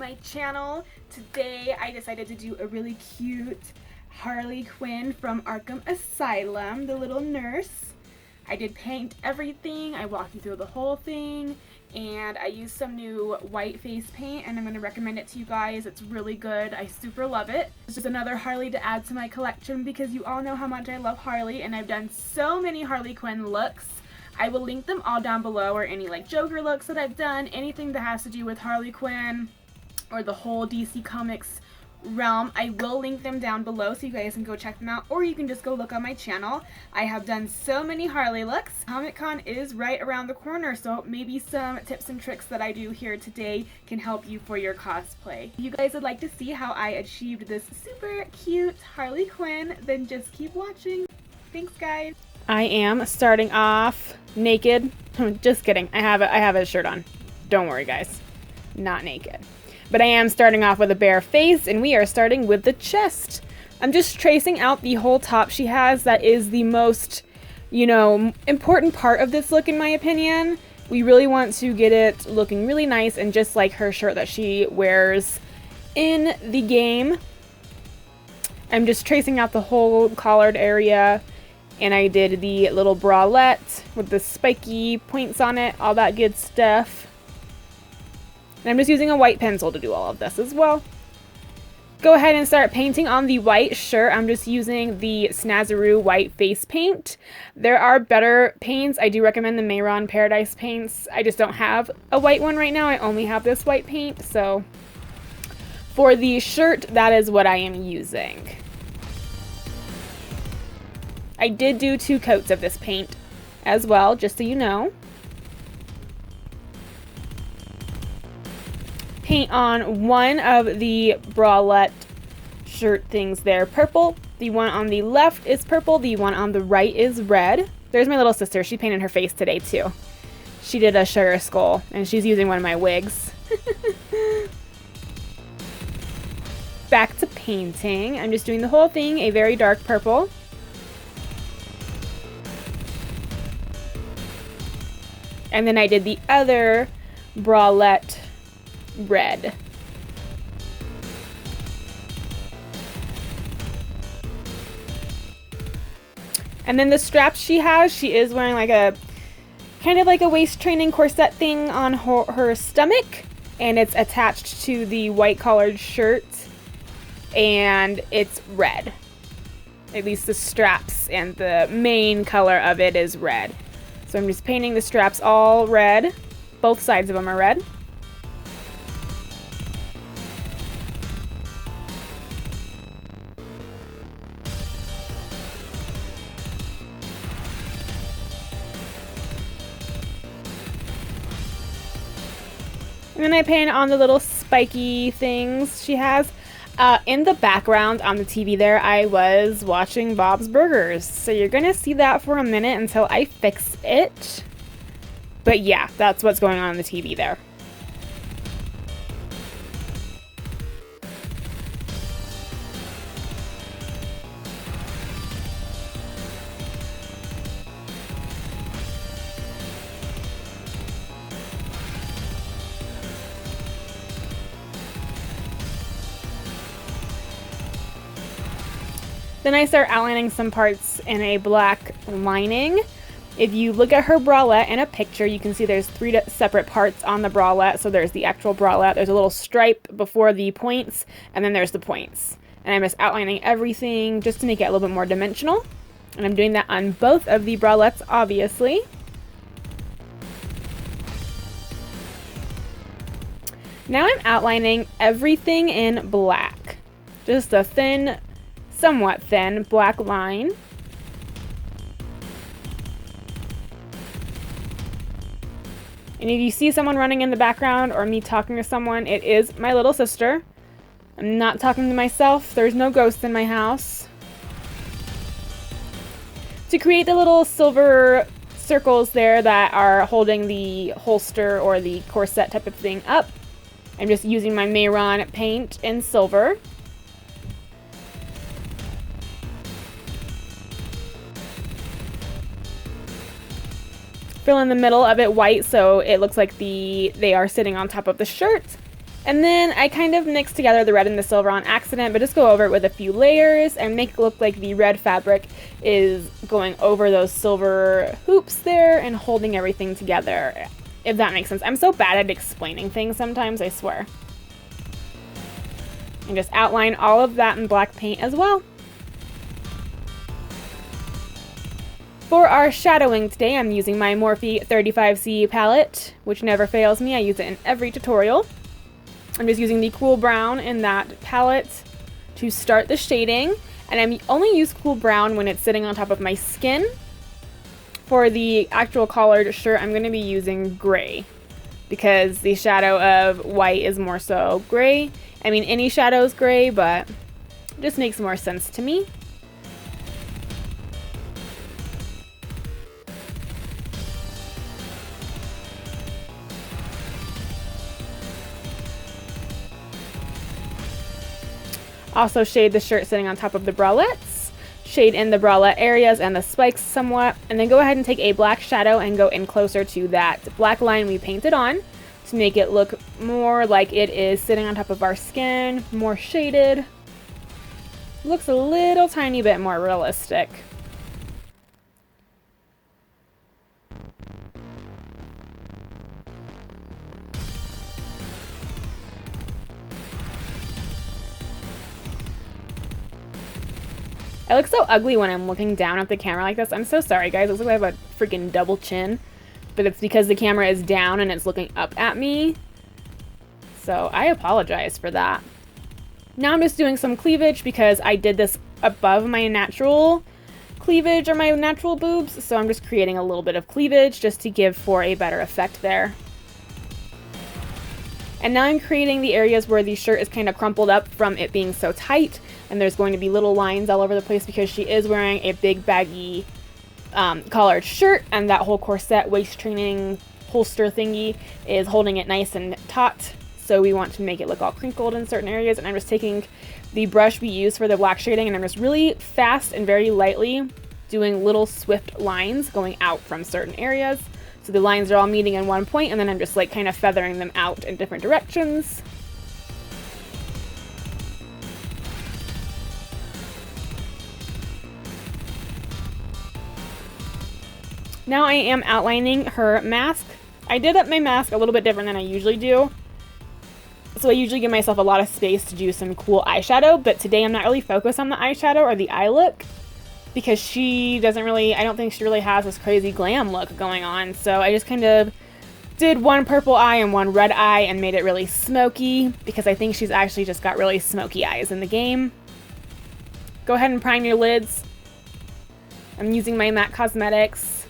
my channel. Today I decided to do a really cute Harley Quinn from Arkham Asylum, the little nurse. I did paint everything, I walked you through the whole thing, and I used some new white face paint and I'm going to recommend it to you guys. It's really good. I super love it. It's just another Harley to add to my collection because you all know how much I love Harley and I've done so many Harley Quinn looks. I will link them all down below, or any like Joker looks that I've done, anything that has to do with Harley Quinn or the whole DC Comics realm. I will link them down below so you guys can go check them out, or you can just go look on my channel. I have done so many Harley looks. Comic-Con is right around the corner, so maybe some tips and tricks that I do here today can help you for your cosplay. If you guys would like to see how I achieved this super cute Harley Quinn, then just keep watching. Thanks guys. I am starting off naked. Just kidding. I have a shirt on. Don't worry guys. Not naked. But I am starting off with a bare face, and we are starting with the chest. I'm just tracing out the whole top she has. That is the most, important part of this look in my opinion. We really want to get it looking really nice and just like her shirt that she wears in the game. I'm just tracing out the whole collared area, and I did the little bralette with the spiky points on it, all that good stuff. And I'm just using a white pencil to do all of this as well. Go ahead and start painting on the white shirt. I'm just using the Snazaroo white face paint. There are better paints. I do recommend the Mehron Paradise paints. I just don't have a white one right now. I only have this white paint. So for the shirt, that is what I am using. I did do 2 coats of this paint as well, just so you know. Paint on one of the bralette shirt things there purple. The one on the left is purple. The one on the right is red. There's my little sister. She painted her face today too. She did a sugar skull and she's using one of my wigs. Back to painting. I'm just doing the whole thing a very dark purple. And then I did the other bralette red. And then the straps she has, she is wearing like a kind of like a waist training corset thing on her stomach, and it's attached to the white collared shirt, and it's red. At least the straps and the main color of it is red. So I'm just painting the straps all red. Both sides of them are red. And then I paint on the little spiky things she has. In the background on the TV there, I was watching Bob's Burgers. So you're going to see that for a minute until I fix it. But yeah, that's what's going on the TV there. Then I start outlining some parts in a black lining. If you look at her bralette in a picture, you can see there's 3 separate parts on the bralette. So there's the actual bralette, there's a little stripe before the points, and then there's the points. And I'm just outlining everything just to make it a little bit more dimensional. And I'm doing that on both of the bralettes, obviously. Now I'm outlining everything in black. Just a thin, somewhat thin black line. And if you see someone running in the background or me talking to someone, it is my little sister. I'm not talking to myself. There's no ghosts in my house. To create the little silver circles there that are holding the holster or the corset type of thing up, I'm just using my Mehron paint in silver. Fill in the middle of it white so it looks like they are sitting on top of the shirt. And then I kind of mix together the red and the silver on accident, but just go over it with a few layers and make it look like the red fabric is going over those silver hoops there and holding everything together, if that makes sense. I'm so bad at explaining things sometimes, I swear. And just outline all of that in black paint as well. For our shadowing today, I'm using my Morphe 35C palette, which never fails me. I use it in every tutorial. I'm just using the cool brown in that palette to start the shading, and I only use cool brown when it's sitting on top of my skin. For the actual collared shirt, I'm going to be using gray because the shadow of white is more so gray. I mean, any shadow is gray, but it just makes more sense to me. Also shade the shirt sitting on top of the bralettes, shade in the bralette areas and the spikes somewhat, and then go ahead and take a black shadow and go in closer to that black line we painted on to make it look more like it is sitting on top of our skin, more shaded. Looks a little tiny bit more realistic. I look so ugly when I'm looking down at the camera like this. I'm so sorry, guys. It looks like I have a freaking double chin. But it's because the camera is down and it's looking up at me. So I apologize for that. Now I'm just doing some cleavage because I did this above my natural cleavage or my natural boobs. So I'm just creating a little bit of cleavage just to give for a better effect there. And now I'm creating the areas where the shirt is kind of crumpled up from it being so tight. And there's going to be little lines all over the place because she is wearing a big baggy collared shirt. And that whole corset waist training holster thingy is holding it nice and taut. So we want to make it look all crinkled in certain areas. And I'm just taking the brush we use for the black shading and I'm just really fast and very lightly doing little swift lines going out from certain areas. So the lines are all meeting in one point, and then I'm just like kind of feathering them out in different directions. Now I am outlining her mask. I did up my mask a little bit different than I usually do. So I usually give myself a lot of space to do some cool eyeshadow, but today I'm not really focused on the eyeshadow or the eye look. Because she doesn't really, I don't think she really has this crazy glam look going on. So I just kind of did one purple eye and one red eye and made it really smoky because I think she's actually just got really smoky eyes in the game. Go ahead and prime your lids. I'm using my NYX Cosmetics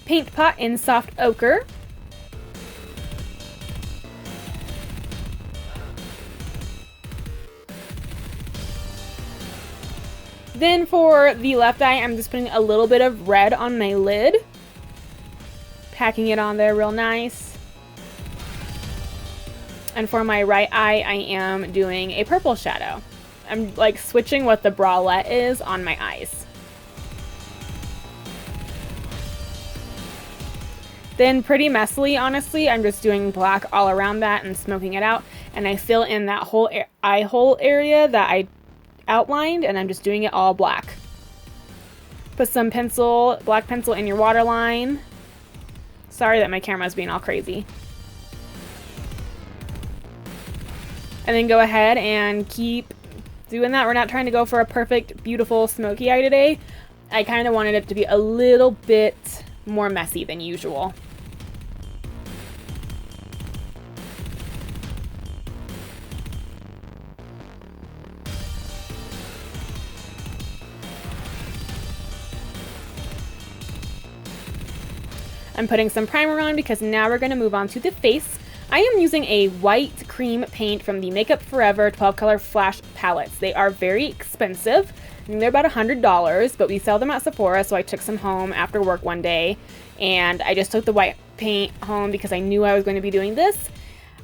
paint pot in soft ochre. Then for the left eye, I'm just putting a little bit of red on my lid. Packing it on there real nice. And for my right eye, I am doing a purple shadow. I'm like switching what the bralette is on my eyes. Then pretty messily, honestly, I'm just doing black all around that and smoking it out. And I fill in that whole eye hole area that I outlined, and I'm just doing it all black. Put some pencil, black pencil in your waterline. Sorry that my camera's being all crazy. And then go ahead and keep doing that. We're not trying to go for a perfect, beautiful, smoky eye today. I kind of wanted it to be a little bit more messy than usual. I'm putting some primer on because now we're going to move on to the face. I am using a white cream paint from the Makeup Forever 12 color flash palettes. They are very expensive. I mean, they're about $100, but we sell them at Sephora, so I took some home after work one day, and I just took the white paint home because I knew I was going to be doing this.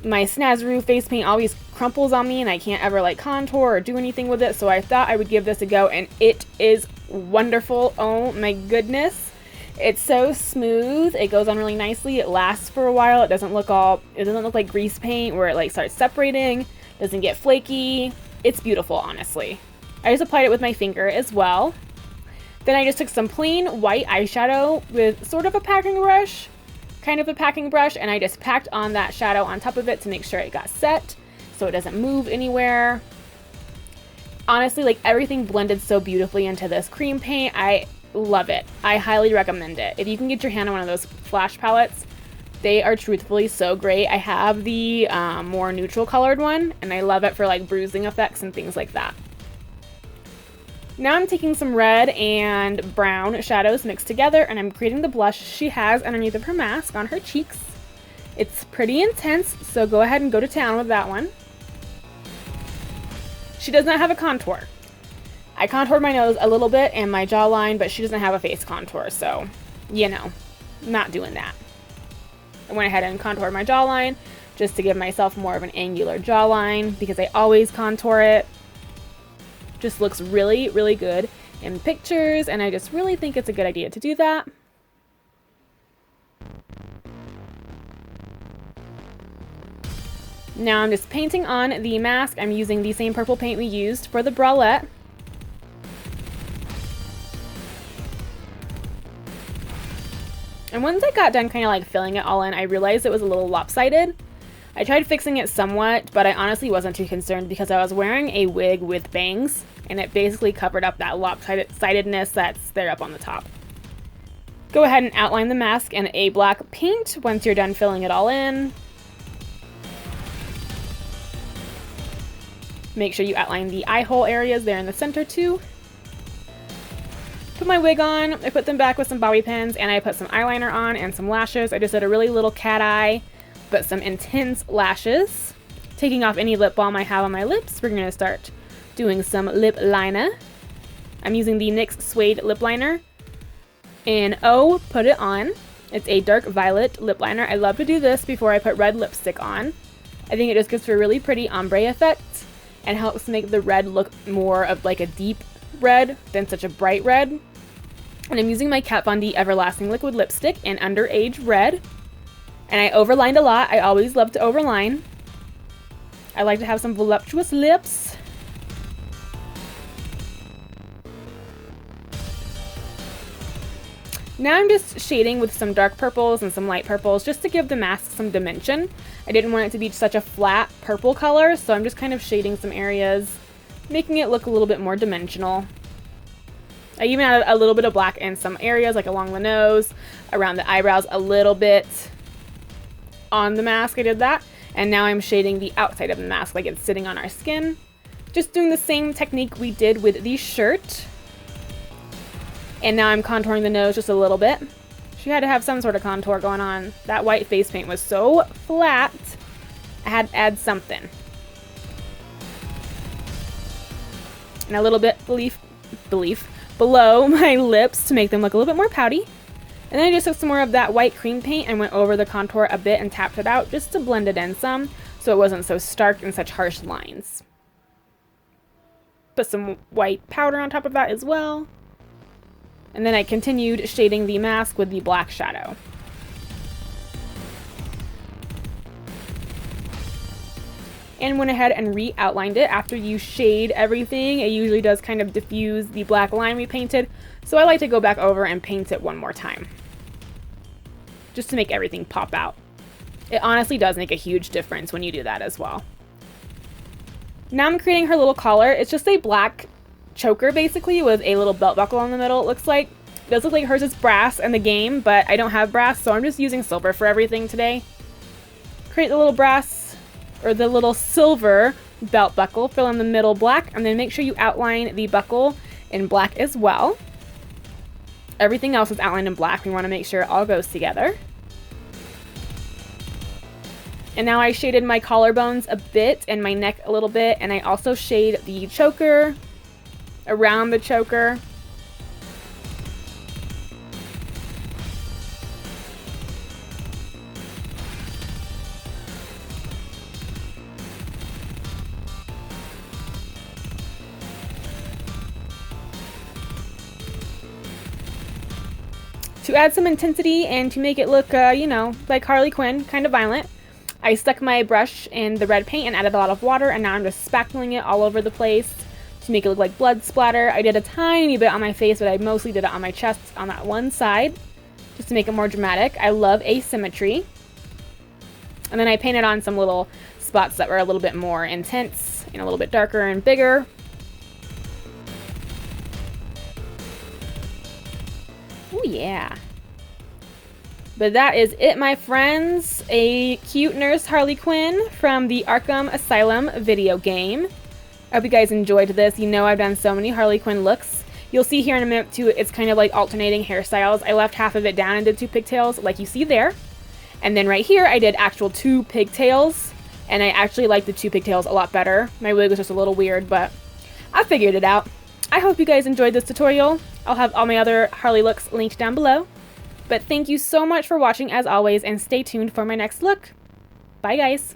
My Snazaroo face paint always crumples on me, and I can't ever like contour or do anything with it, so I thought I would give this a go, and it is wonderful. Oh my goodness. It's so smooth. It goes on really nicely. It lasts for a while. It doesn't look like grease paint where it like starts separating, doesn't get flaky. It's beautiful, honestly. I just applied it with my finger as well. Then I just took some plain white eyeshadow with sort of a packing brush, and I just packed on that shadow on top of it to make sure it got set so it doesn't move anywhere. Honestly, like everything blended so beautifully into this cream paint. I love it. I highly recommend it. If you can get your hand on one of those flash palettes, they are truthfully so great. I have the more neutral colored one, and I love it for like bruising effects and things like that. Now I'm taking some red and brown shadows mixed together, and I'm creating the blush she has underneath of her mask on her cheeks. It's pretty intense, so go ahead and go to town with that one. She does not have a contour. I contoured my nose a little bit and my jawline, but she doesn't have a face contour, so, you know, not doing that. I went ahead and contoured my jawline just to give myself more of an angular jawline because I always contour it. Just looks really, really good in pictures, and I just really think it's a good idea to do that. Now I'm just painting on the mask. I'm using the same purple paint we used for the bralette. And once I got done kind of like filling it all in, I realized it was a little lopsided. I tried fixing it somewhat, but I honestly wasn't too concerned because I was wearing a wig with bangs, and it basically covered up that lopsidedness that's there up on the top. Go ahead and outline the mask in a black paint once you're done filling it all in. Make sure you outline the eye hole areas there in the center too. Put my wig on, I put them back with some bobby pins, and I put some eyeliner on and some lashes. I just did a really little cat eye, but some intense lashes. Taking off any lip balm I have on my lips, we're gonna start doing some lip liner. I'm using the NYX Suede lip liner in O, put it on. It's a dark violet lip liner. I love to do this before I put red lipstick on. I think it just gives a really pretty ombre effect and helps make the red look more of like a deep red than such a bright red. And I'm using my Kat Von D Everlasting Liquid Lipstick in Underage Red. And I overlined a lot. I always love to overline. I like to have some voluptuous lips. Now I'm just shading with some dark purples and some light purples just to give the mask some dimension. I didn't want it to be such a flat purple color, so I'm just kind of shading some areas, making it look a little bit more dimensional. I even added a little bit of black in some areas, like along the nose, around the eyebrows a little bit. On the mask I did that, and now I'm shading the outside of the mask like it's sitting on our skin. Just doing the same technique we did with the shirt. And now I'm contouring the nose just a little bit. She had to have some sort of contour going on. That white face paint was so flat, I had to add something. And a little bit below my lips to make them look a little bit more pouty. And then I just took some more of that white cream paint and went over the contour a bit and tapped it out just to blend it in some so it wasn't so stark and such harsh lines. Put some white powder on top of that as well. And then I continued shading the mask with the black shadow. And went ahead and re-outlined it. After you shade everything, it usually does kind of diffuse the black line we painted. So I like to go back over and paint it one more time, just to make everything pop out. It honestly does make a huge difference when you do that as well. Now I'm creating her little collar. It's just a black choker basically with a little belt buckle in the middle, it looks like. It does look like hers is brass in the game, but I don't have brass, so I'm just using silver for everything today. Create the little brass, or the little silver belt buckle, fill in the middle black, and then make sure you outline the buckle in black as well. Everything else is outlined in black. We want to make sure it all goes together. And now I shaded my collarbones a bit and my neck a little bit, and I also shade the choker, around the choker. To add some intensity and to make it look, you know, like Harley Quinn, kind of violent, I stuck my brush in the red paint and added a lot of water, and now I'm just spackling it all over the place to make it look like blood splatter. I did a tiny bit on my face, but I mostly did it on my chest on that one side, just to make it more dramatic. I love asymmetry. And then I painted on some little spots that were a little bit more intense and a little bit darker and bigger. Oh yeah. But that is it, my friends. A cute nurse Harley Quinn from the Arkham Asylum video game. I hope you guys enjoyed this. You know I've done so many Harley Quinn looks. You'll see here in a minute too, it's kind of like alternating hairstyles. I left half of it down and did 2 pigtails like you see there. And then right here I did actual 2 pigtails. And I actually like the 2 pigtails a lot better. My wig was just a little weird, but I figured it out. I hope you guys enjoyed this tutorial. I'll have all my other Harley looks linked down below. But thank you so much for watching as always, and stay tuned for my next look. Bye guys!